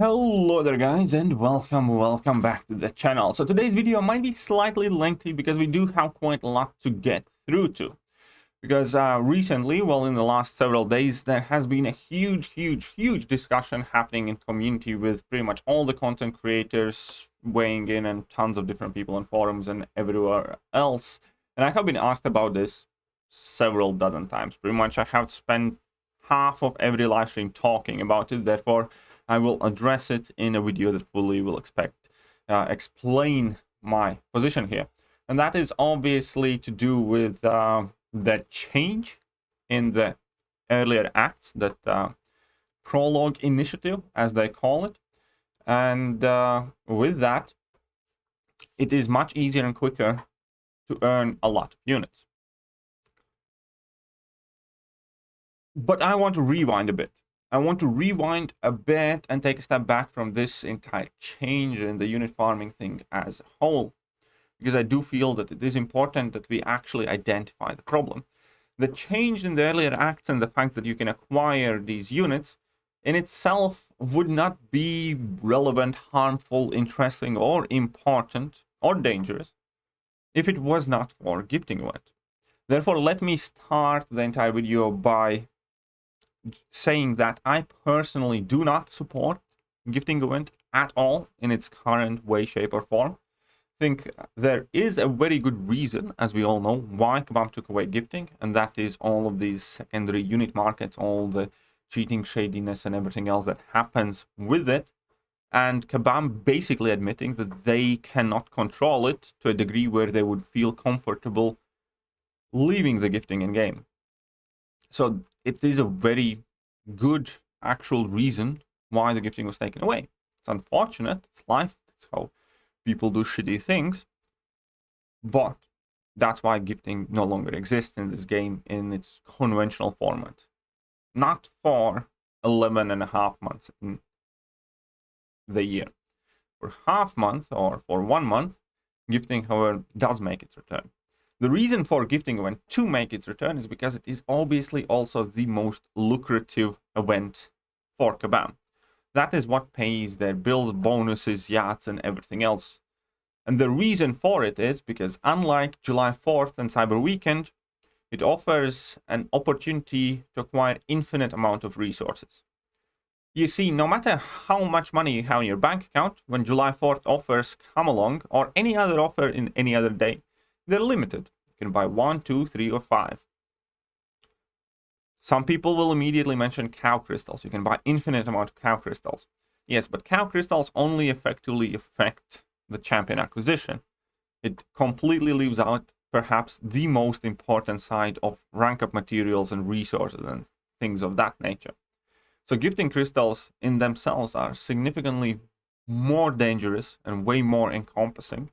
Hello there guys, and welcome back to the channel. So today's video might be slightly lengthy because we do have quite a lot to get through to. Because recently, well, in the last several days, there has been a huge discussion happening in community with pretty much all the content creators weighing in and tons of different people on forums and everywhere else. And I have been asked about this several dozen times. Pretty much I have spent half of every live stream talking about it. Therefore, I will address it in a video that fully will explain my position here. And that is obviously to do with the change in the earlier acts, that prologue initiative, as they call it. And with that, it is much easier and quicker to earn a lot of units. But I want to rewind a bit. I want to rewind a bit and take a step back from this entire change in the unit farming thing as a whole, because I do feel that it is important that we actually identify the problem. The change in the earlier acts and the fact that you can acquire these units in itself would not be relevant, harmful, interesting, or important, or dangerous if it was not for gifting event. Therefore, let me start the entire video by saying that I personally do not support gifting event at all in its current way, shape, or form. I think there is a very good reason, as we all know, why Kabam took away gifting, and that is all of these secondary unit markets, all the cheating, shadiness, and everything else that happens with it, and Kabam basically admitting that they cannot control it to a degree where they would feel comfortable leaving the gifting in game. So it is a very good actual reason why the gifting was taken away. It's unfortunate, it's life, it's how people do shitty things, but that's why gifting no longer exists in this game in its conventional format. Not for 11 and a half months in the year. For half month or for 1 month, gifting, however, does make its return. The reason for gifting event to make its return is because it is obviously also the most lucrative event for Kabam. That is what pays their bills, bonuses, yachts, and everything else. And the reason for it is because unlike July 4th and Cyber Weekend, it offers an opportunity to acquire infinite amount of resources. You see, no matter how much money you have in your bank account, when July 4th offers come along, or any other offer in any other day, they're limited. You can buy 1, 2, 3, or 5. Some people will immediately mention cow crystals. You can buy infinite amount of cow crystals. Yes, but cow crystals only effectively affect the champion acquisition. It completely leaves out perhaps the most important side of rank up materials and resources and things of that nature. So gifting crystals in themselves are significantly more dangerous and way more encompassing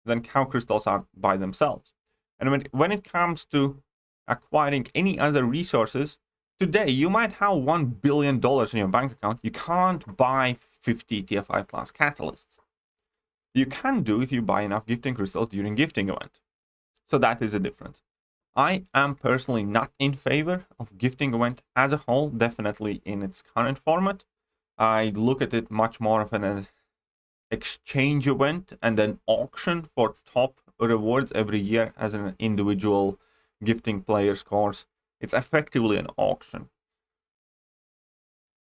than cow crystals are by themselves. And when it comes to acquiring any other resources, today you might have $1 billion in your bank account. You can't buy 50 tier 5 class catalysts. You can do if you buy enough gifting crystals during gifting event. So that is a difference. I am personally not in favor of gifting event as a whole, definitely in its current format. I look at it much more of an exchange event and an auction for top rewards every year as an individual gifting player scores. It's effectively an auction.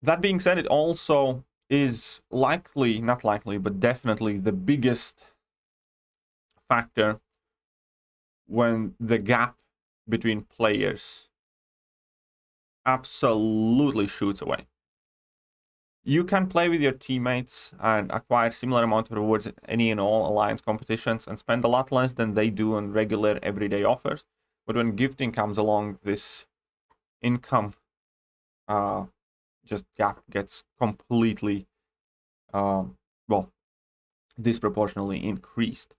That being said, it also is likely, not likely, but definitely the biggest factor when the gap between players absolutely shoots away. You can play with your teammates and acquire similar amount of rewards in any and all alliance competitions and spend a lot less than they do on regular everyday offers. But when gifting comes along, this income just gap gets completely, disproportionately increased.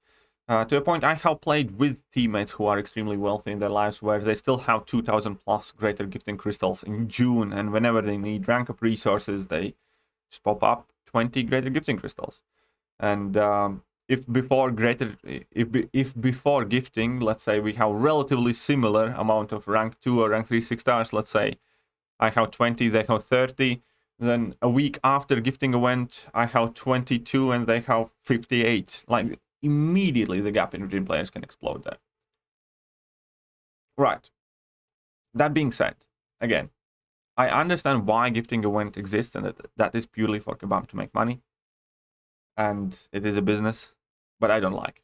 To a point, I have played with teammates who are extremely wealthy in their lives, where they still have 2,000 plus greater gifting crystals in June, and whenever they need rank up resources, they just pop up 20 greater gifting crystals. And if before gifting, let's say we have relatively similar amount of rank 2 or rank 3 6 stars, let's say I have 20, they have 30, Then a week after gifting event, I have 22 and they have 58. Like, immediately the gap in between players can explode there. Right. That being said, again, I understand why gifting event exists, and that is purely for Kabam to make money. And it is a business, but I don't like it.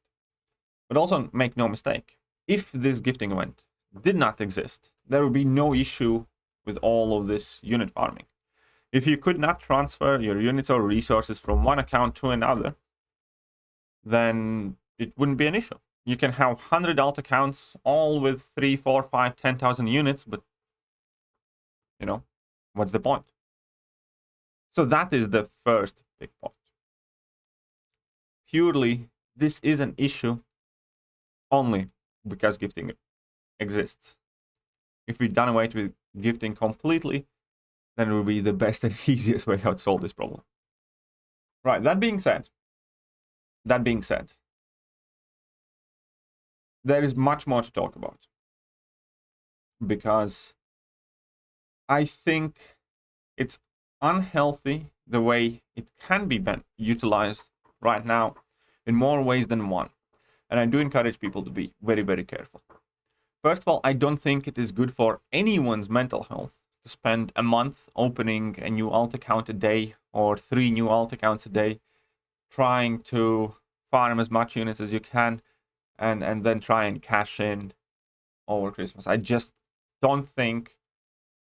But also, make no mistake, if this gifting event did not exist, there would be no issue with all of this unit farming. If you could not transfer your units or resources from one account to another, then it wouldn't be an issue. You can have 100 alt accounts, all with 3, 4, 5, 10,000 units, but, you know, what's the point? So that is the first big point. Purely, this is an issue only because gifting exists. If we'd done away with gifting completely, then it would be the best and easiest way how to solve this problem. Right, that being said, there is much more to talk about. Because I think it's unhealthy the way it can be utilized right now in more ways than one. And I do encourage people to be very, very careful. First of all, I don't think it is good for anyone's mental health to spend a month opening a new alt account a day or 3 new alt accounts a day, trying to farm as much units as you can, and then try and cash in over Christmas. I just don't think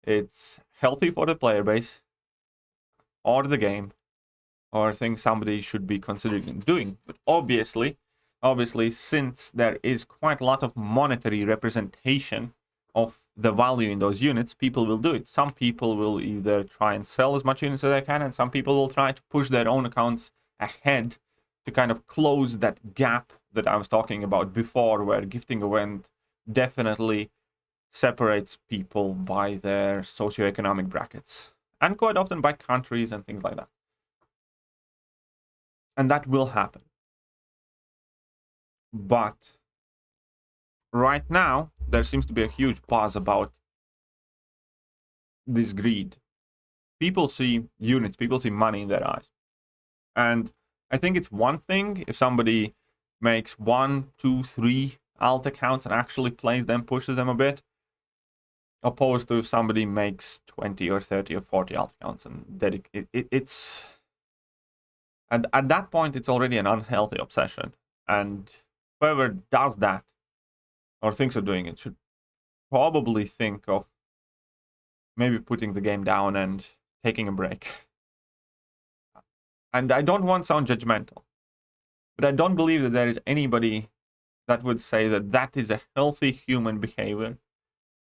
it's healthy for the player base or the game, or things somebody should be considering doing. But obviously, since there is quite a lot of monetary representation of the value in those units, people will do it. Some people will either try and sell as much units as they can, and some people will try to push their own accounts ahead to kind of close that gap that I was talking about before, where gifting event definitely separates people by their socioeconomic brackets, and quite often by countries and things like that. And that will happen. But right now, there seems to be a huge buzz about this greed. People see units, people see money in their eyes. And I think it's one thing if somebody makes 1, 2, 3 alt accounts and actually plays them, pushes them a bit, opposed to if somebody makes 20 or 30 or 40 alt accounts and it's... And at that point, it's already an unhealthy obsession. And whoever does that, or thinks of doing it, should probably think of maybe putting the game down and taking a break. And I don't want to sound judgmental, but I don't believe that there is anybody that would say that that is a healthy human behavior,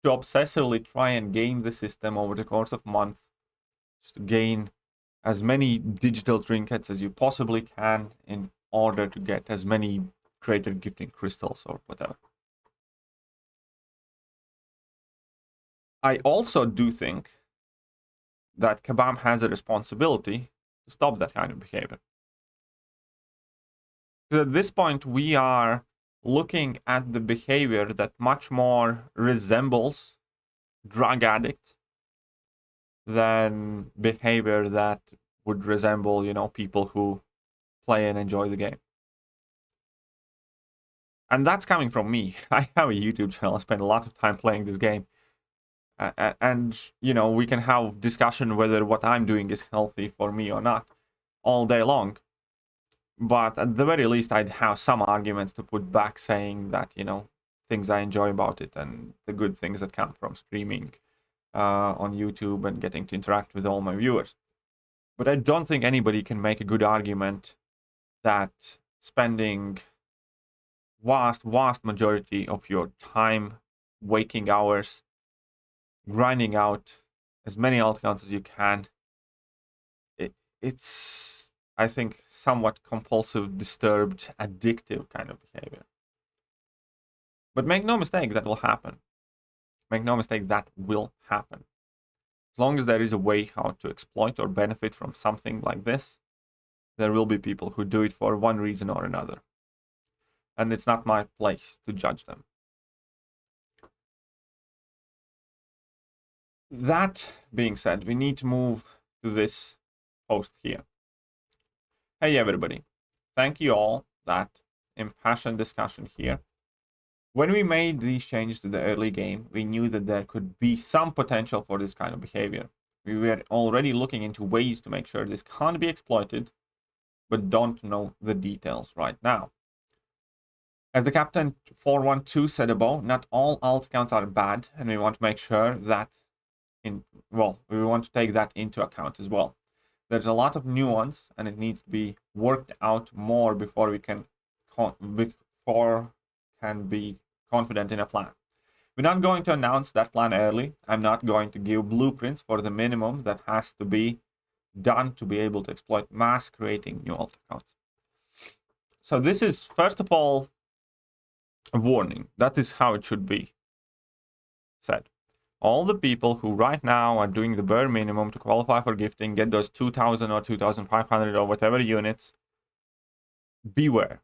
to obsessively try and game the system over the course of months, just to gain as many digital trinkets as you possibly can in order to get as many creator gifting crystals or whatever. I also do think that Kabam has a responsibility to stop that kind of behavior. Because at this point, we are looking at the behavior that much more resembles drug addict than behavior that would resemble, you know, people who play and enjoy the game. And that's coming from me. I have a YouTube channel. I spend a lot of time playing this game. And, you know, we can have discussion whether what I'm doing is healthy for me or not all day long. But at the very least, I'd have some arguments to put back saying that, you know, things I enjoy about it and the good things that come from streaming on YouTube and getting to interact with all my viewers. But I don't think anybody can make a good argument that spending vast majority of your time, waking hours, grinding out as many alt accounts as you can, it's, I think, somewhat compulsive, disturbed, addictive kind of behavior. But make no mistake, that will happen. Make no mistake, that will happen. As long as there is a way how to exploit or benefit from something like this, there will be people who do it for one reason or another. And it's not my place to judge them. That being said, we need to move to this post here. Hey everybody, thank you all that impassioned discussion here. When we made these changes to the early game, we knew that there could be some potential for this kind of behavior. We were already looking into ways to make sure this can't be exploited, but don't know the details right now. As the Captain 412 said above, not all alt accounts are bad, and we want to make sure that we want to take that into account as well. There's a lot of nuance, and it needs to be worked out more before we can be confident in a plan. We're not going to announce that plan early. I'm not going to give blueprints for the minimum that has to be done to be able to exploit mass creating new alt accounts. So this is, first of all, a warning. That is how it should be said. All the people who right now are doing the bare minimum to qualify for gifting, get those 2,000 or 2,500 or whatever units, beware.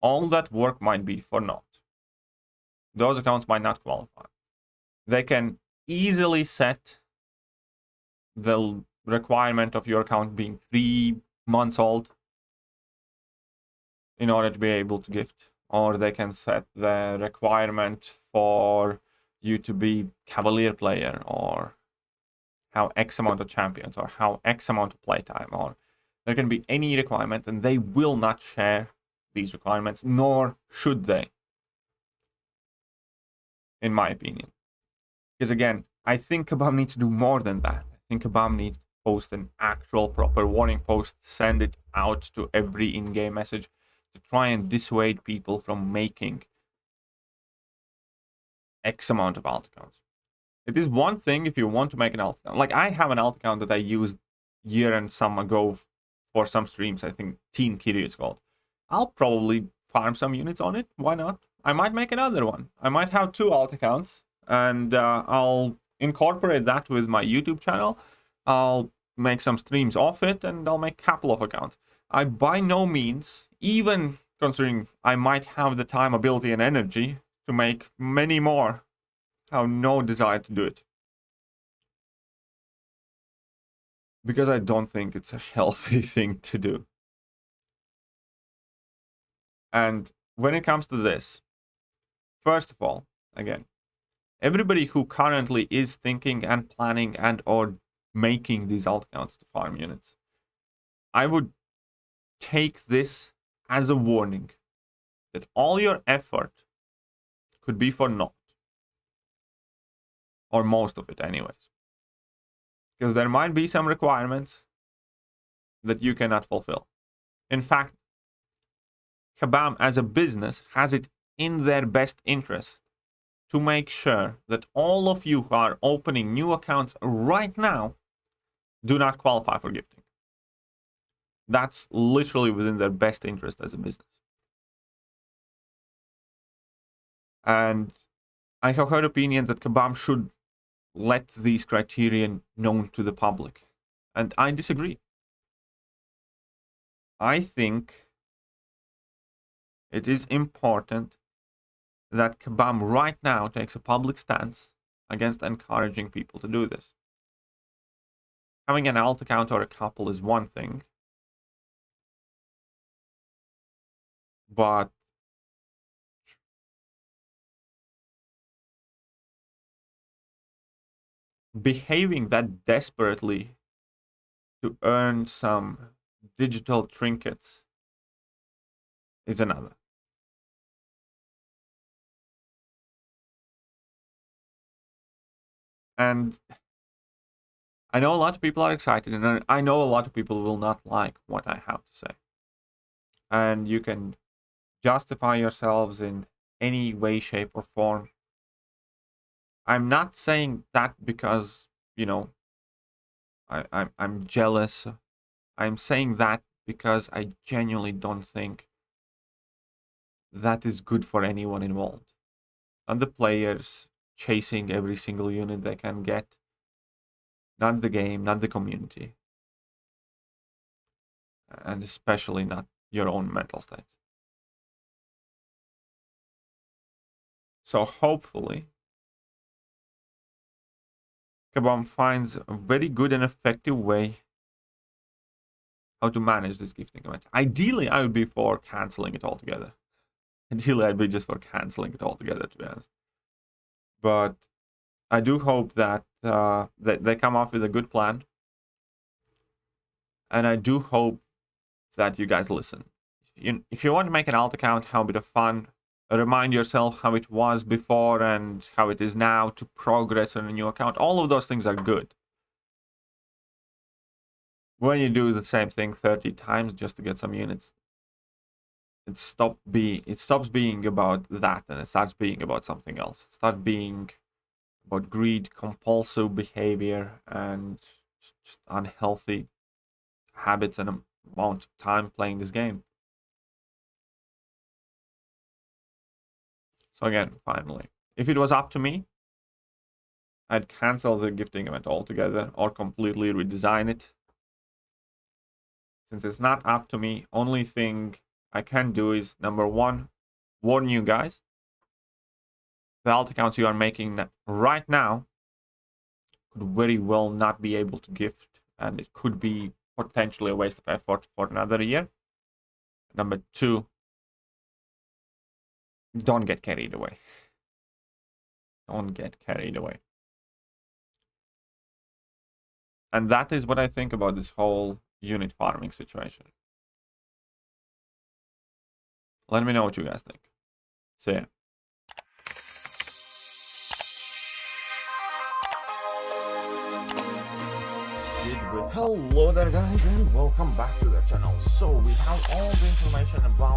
All that work might be for naught. Those accounts might not qualify. They can easily set the requirement of your account being 3 months old in order to be able to gift. Or they can set the requirement for you to be Cavalier player, or have X amount of champions, or have X amount of playtime, or there can be any requirement, and they will not share these requirements, nor should they, in my opinion. Because again, I think Kabam needs to do more than that. I think Kabam needs to post an actual proper warning post, send it out to every in-game message to try and dissuade people from making X amount of alt accounts. It is one thing if you want to make an alt account. Like, I have an alt account that I used year and some ago for some streams. I think Thekiryu is called. I'll probably farm some units on it. Why not? I might make another one. I might have 2 alt accounts, and I'll incorporate that with my YouTube channel. I'll make some streams off it, and I'll make a couple of accounts. I by no means, even considering I might have the time, ability, and energy to make many more, have no desire to do it. Because I don't think it's a healthy thing to do. And when it comes to this, first of all, again, everybody who currently is thinking and planning and or making these alt accounts to farm units, I would take this as a warning that all your effort could be for naught. Or most of it anyways. Because there might be some requirements that you cannot fulfill. In fact, Kabam as a business has it in their best interest to make sure that all of you who are opening new accounts right now do not qualify for gifting. That's literally within their best interest as a business. And I have heard opinions that Kabam should let these criteria known to the public. And I disagree. I think it is important that Kabam right now takes a public stance against encouraging people to do this. Having an alt account or a couple is one thing, but behaving that desperately to earn some digital trinkets is another. And I know a lot of people are excited, and I know a lot of people will not like what I have to say. And you can justify yourselves in any way, shape, or form. I'm not saying that because, you know, I'm jealous. I'm saying that because I genuinely don't think that is good for anyone involved. Not the players chasing every single unit they can get. Not the game, not the community. And especially not your own mental states. So hopefully Kabam finds a very good and effective way how to manage this gifting event. Ideally, I would be for canceling it altogether. Ideally, I'd be just for canceling it altogether, to be honest. But I do hope that they come up with a good plan. And I do hope that you guys listen. If you want to make an alt account, have a bit of fun, remind yourself how it was before and how it is now to progress on a new account. All of those things are good. When you do the same thing 30 times just to get some units, it stops being about that and it starts being about something else. It starts being about greed, compulsive behavior, and just unhealthy habits and amount of time playing this game. So again, finally, if it was up to me, I'd cancel the gifting event altogether or completely redesign it. Since it's not up to me, only thing I can do is, number one, warn you guys. The alt accounts you are making right now could very well not be able to gift, and it could be potentially a waste of effort for another year. Number two, don't get carried away. Don't get carried away. And that is what I think about this whole unit farming situation. Let me know what you guys think. See ya. Hello there guys, and welcome back to the channel. So we have all the information about